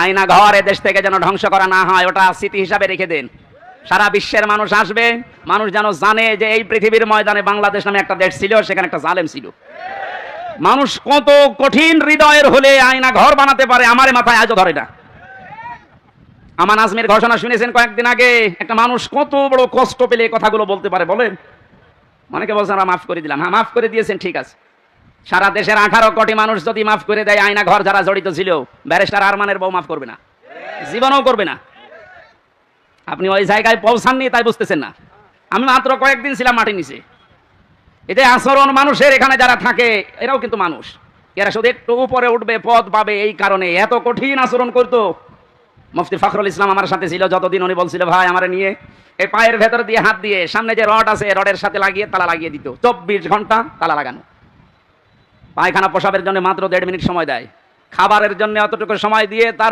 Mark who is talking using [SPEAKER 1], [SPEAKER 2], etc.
[SPEAKER 1] আয়না ঘর এদেশ থেকে যেন ধ্বংস করা না হয়, ওটা স্মৃতি হিসাবে রেখে দেন। সারা বিশ্বের মানুষ আসবে, মানুষ যেন জানে যে এই পৃথিবীর ময়দানে বাংলাদেশ নামে একটা দেশ ছিল, সেখানে একটা জালেম ছিল। মানুষ কত কঠিন হৃদয়ের হলে আয়না ঘর বানাতে পারে, আমার মাথায় আজও ধরে না। আমান আজমির ঘোষণা শুনেছেন কয়েকদিন আগে, একটা মানুষ কত বড় কষ্ট পেলে কথাগুলো বলতে পারে বলেন। অনেকে বলছেন আমরা মাফ করে দিলাম। হ্যাঁ, মাফ করে দিয়েছেন, ঠিক আছে। সারা দেশের 18 কোটি মানুষ যদি মাফ করে দেয় আয়না ঘর যারা জড়িত ছিল, ব্যারিস্টার আরমানের বউ মাফ করবে না, জীবনও করবে না। আপনি ওই জায়গায় পৌঁছাননি, তাই বুঝতেছেন না। আমি মাত্র কয়েকদিন ছিলাম মাটি নিচে। এতে আচরণ মানুষের, এখানে যারা থাকে এরাও কিন্তু মানুষ। এরা শুধু একটু উপরে উঠবে, পদ পাবে, এই কারণে এত কঠিন আচরণ করতো। মুফতি ফখরুল ইসলাম আমার সাথে ছিল যতদিন, উনি বলছিল ভাই আমার নিয়ে এই পায়ের ভেতর দিয়ে হাত দিয়ে সামনে যে রড আছে রডের সাথে লাগিয়ে তালা লাগিয়ে দিত। 24 ঘন্টা তালা লাগানো। পায়খানা প্রসাবের জন্য মাত্র 1.5 মিনিট সময় দেয়, খাবারের জন্য অতটুকু সময় দিয়ে তার